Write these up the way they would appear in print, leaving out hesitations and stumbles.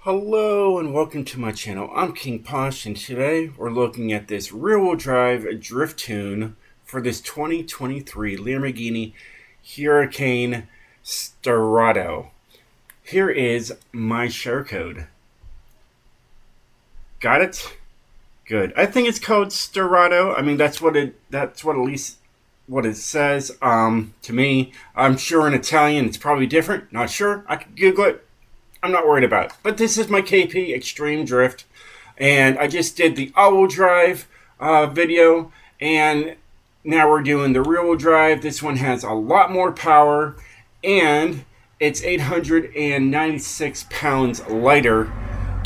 Hello and welcome to my channel. I'm King Posh and today we're looking at this rear-wheel drive drift tune for this 2023 Lamborghini Huracan Sterrato. Here is my share code. Got it? Good. I think it's called Sterrato. I mean that's what at least what it says to me. I'm sure in Italian it's probably different. Not sure. I could Google it. I'm not worried about it. But this is my KP Extreme Drift. And I just did the all-wheel drive video. And now we're doing the rear-wheel drive. This one has a lot more power. And it's 896 pounds lighter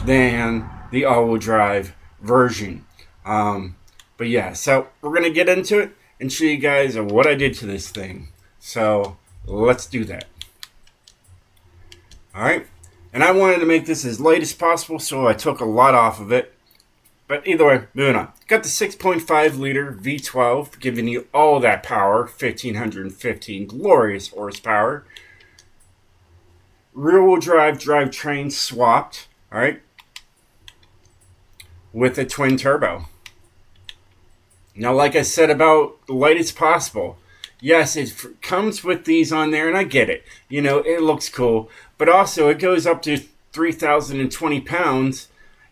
than the all-wheel drive version. But yeah, so we're going to get into it and show you guys what I did to this thing. So let's do that. Alright. And I wanted to make this as light as possible, so I took a lot off of it. But either way, moving on. Got the 6.5 liter V12, giving you all that power, 1,515 glorious horsepower. Rear-wheel drive drivetrain swapped, all right, with a twin turbo. Now, like I said about light as possible, yes, it comes with these on there, and I get it. You know, it looks cool. But also, it goes up to 3,020 pounds,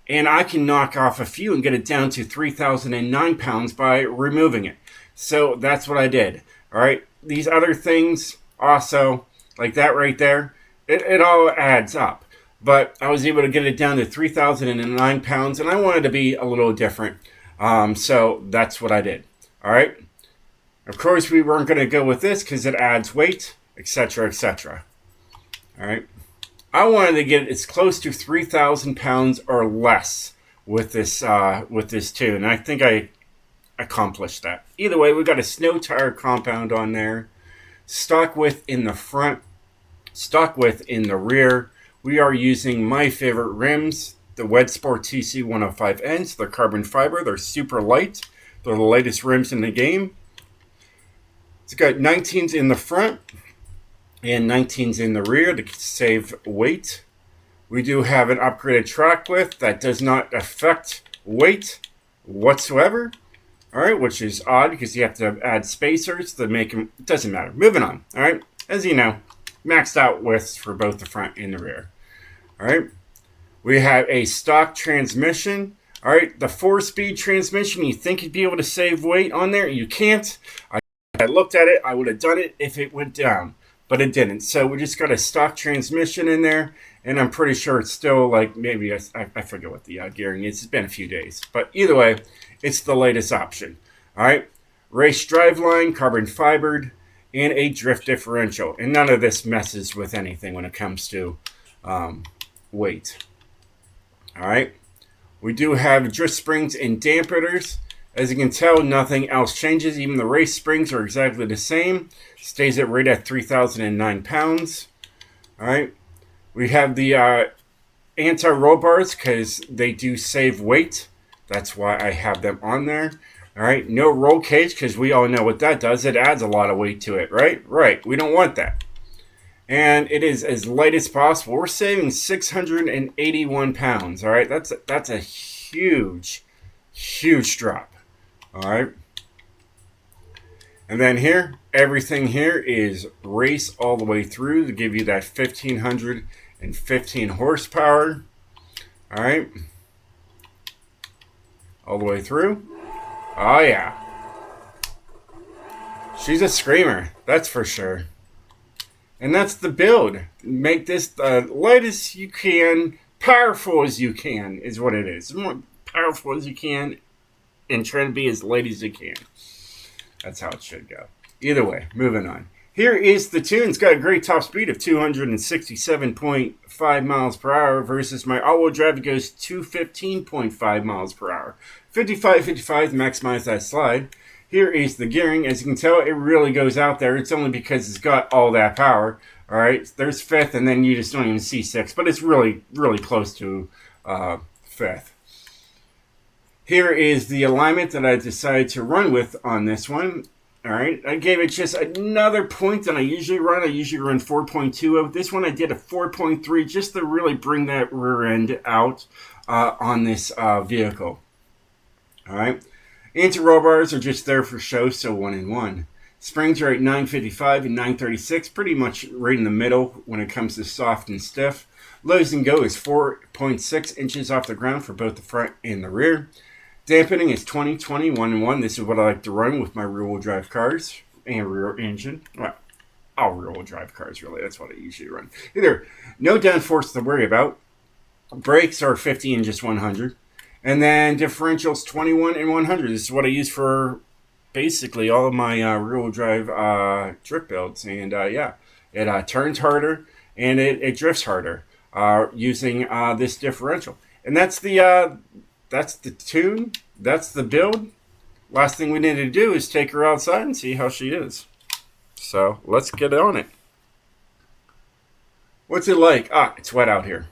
and I can knock off a few and get it down to 3,009 pounds by removing it. So that's what I did. All right. These other things also, like that right there, it all adds up. But I was able to get it down to 3,009 pounds, and I wanted to be a little different. So that's what I did. All right. Of course, we weren't going to go with this because it adds weight, etc., etc. All right. I wanted to get as close to 3,000 pounds or less with this tune. And I think I accomplished that. Either way, we got a snow tire compound on there. Stock width in the front. Stock width in the rear. We are using my favorite rims, the Wed Sport TC 105Ns. They're carbon fiber. They're super light. They're the lightest rims in the game. It's got 19s in the front and 19s in the rear to save weight. We do have an upgraded track width that does not affect weight whatsoever. All right, which is odd because you have to add spacers to make them. It doesn't matter. Moving on. All right, as you know, maxed out widths for both the front and the rear. All right, we have a stock transmission. All right, the 4-speed transmission. You think you'd be able to save weight on there? You can't. I looked at it. I would have done it if it went down, but it didn't. So we just got a stock transmission in there, and I'm pretty sure it's still like maybe I forget what the gearing is. It's been a few days, but either way, it's the latest option. All right, race driveline, carbon fibered, and a drift differential, and none of this messes with anything when it comes to weight. All right, we do have drift springs and dampeners. As you can tell, nothing else changes. Even the race springs are exactly the same. Stays at right at 3,009 pounds. All right. We have the anti-roll bars because they do save weight. That's why I have them on there. All right. No roll cage because we all know what that does. It adds a lot of weight to it, right? Right. We don't want that. And it is as light as possible. We're saving 681 pounds. All right. That's a huge, huge drop. All right. And then here, everything here is race all the way through to give you that 1,515 horsepower. All right. All the way through. Oh, yeah. She's a screamer. That's for sure. And that's the build. Make this the light as you can, powerful as you can is what it is. More powerful as you can. And trying to be as light as you can. That's how it should go. Either way, moving on. Here is the tune. It's got a great top speed of 267.5 miles per hour versus my all-wheel drive goes 215.5 miles per hour. 55 to maximize that slide. Here is the gearing. As you can tell, it really goes out there. It's only because it's got all that power. All right, there's fifth, and then you just don't even see sixth. But it's really, really close to fifth. Here is the alignment that I decided to run with on this one. All right, I gave it just another point than I usually run. I usually run 4.20. This one I did a 4.3 just to really bring that rear end out on this vehicle. All right, anti-roll bars are just there for show, so 1 and 1. Springs are at 955 and 936, pretty much right in the middle when it comes to soft and stiff. Lows and go is 4.6 inches off the ground for both the front and the rear. Dampening is 20, 20, 1 and 1. This is what I like to run with my rear-wheel drive cars and rear engine. Well, all rear-wheel drive cars, really. That's what I usually run. Either no downforce to worry about. Brakes are 50 and just 100. And then differentials 21 and 100. This is what I use for basically all of my rear-wheel drive drift builds. And yeah, it turns harder and it drifts harder using this differential. And that's the tune. That's the build. Last thing we need to do is take her outside and see how she is. So let's get on it. What's it like? It's wet out here.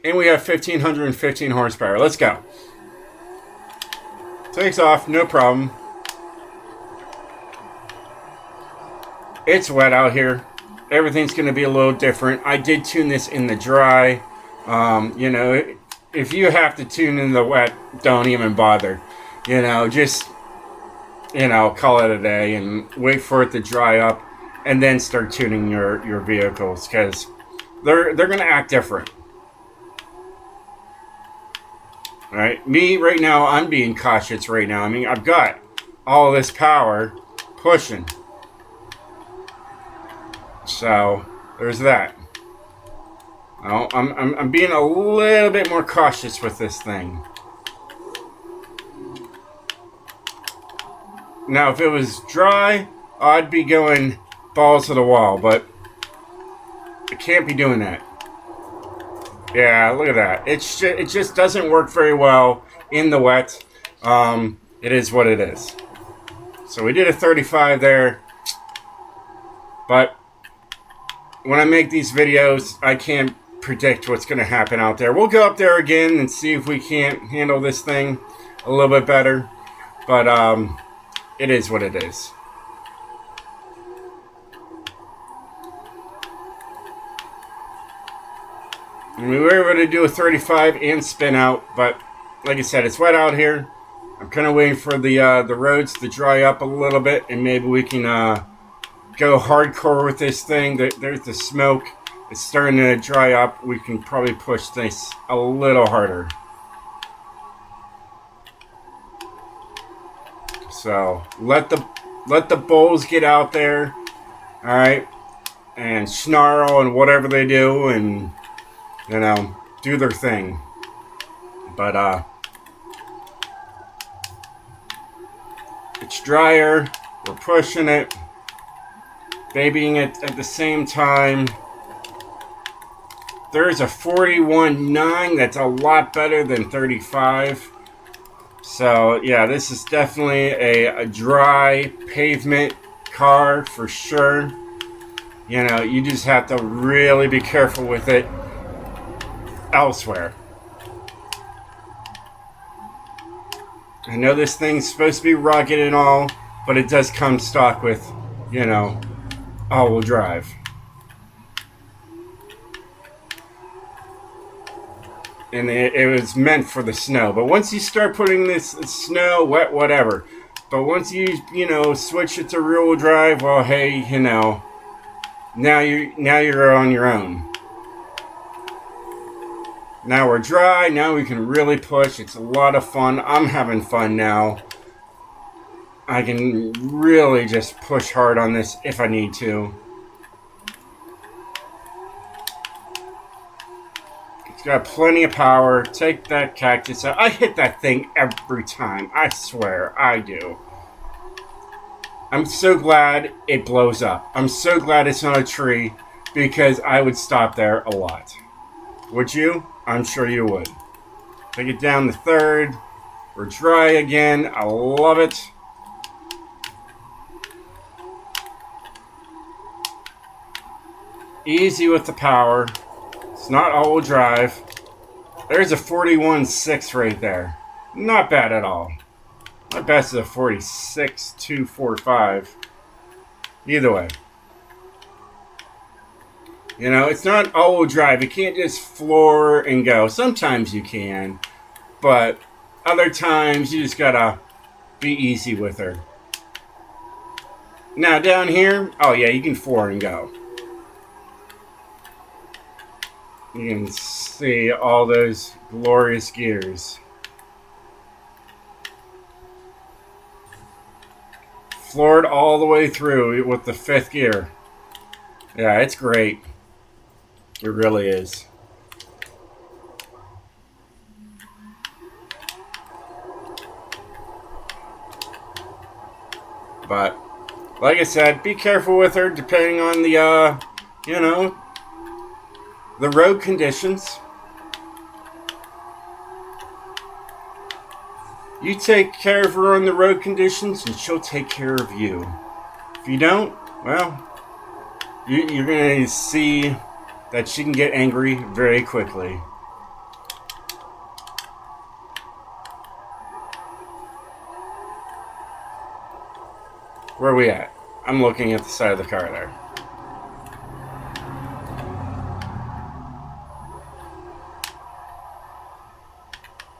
And we have 1,515 horsepower. Let's go. Takes off, no problem. It's wet out here. Everything's going to be a little different. I did tune this in the dry. You know, if you have to tune in the wet, don't even bother. You know, just, you know, call it a day and wait for it to dry up and then start tuning your vehicles because they're going to act different. All right, me right now, I'm being cautious right now. I mean, I've got all this power pushing. So, there's that. I'm being a little bit more cautious with this thing. Now, if it was dry, I'd be going balls to the wall, but I can't be doing that. Yeah, look at that. It just doesn't work very well in the wet. It is what it is. So we did a 35 there, but when I make these videos, I can't predict what's going to happen out there. We'll go up there again and see if we can't handle this thing a little bit better. But it is what it is. And we were able to do a 35 and spin out, but like I said, it's wet out here. I'm kind of waiting for the roads to dry up a little bit, and maybe we can go hardcore with this thing. There's the smoke. It's starting to dry up. We can probably push this a little harder. So let the bulls get out there, all right, and snarl and whatever they do, and you know, do their thing. But it's drier. We're pushing it, babying it at the same time. There's a 41.9 that's a lot better than 35. So yeah, this is definitely a dry pavement car for sure. You know, you just have to really be careful with it elsewhere. I know this thing's supposed to be rugged and all, but it does come stock with, you know, all-wheel drive. And it was meant for the snow. But once you start putting this snow, wet, whatever. But once you know, switch it to rear-wheel drive, well, hey, you know, now you're on your own. Now we're dry. Now we can really push. It's a lot of fun. I'm having fun now. I can really just push hard on this if I need to. It's got plenty of power. Take that cactus out. I hit that thing every time. I swear, I do. I'm so glad it blows up. I'm so glad it's not a tree because I would stop there a lot. Would you? I'm sure you would. Take it down to third. We're dry again. I love it. Easy with the power. It's not all-wheel drive. There's a 41.6 right there. Not bad at all. My best is a 46.245. Either way. You know, it's not all-wheel drive. You can't just floor and go. Sometimes you can, but other times you just gotta be easy with her. Now down here, oh yeah, you can floor and go. You can see all those glorious gears. Floored all the way through with the 5th gear. Yeah, it's great. It really is. But, like I said, be careful with her depending on the, you know, the road conditions. You take care of her on the road conditions and she'll take care of you. If you don't, well, you're going to see that she can get angry very quickly. Where are we at? I'm looking at the side of the car there.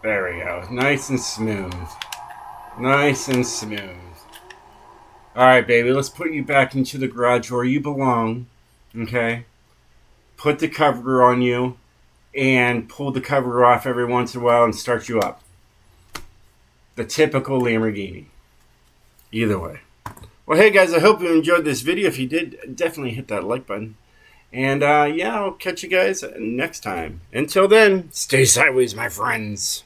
There we go. Nice and smooth. Nice and smooth. Alright, baby, let's put you back into the garage where you belong. Okay? Put the cover on you and pull the cover off every once in a while and start you up. The typical Lamborghini. Either way. Well, hey guys, I hope you enjoyed this video. If you did, definitely hit that like button. And yeah, I'll catch you guys next time. Until then, stay sideways, my friends.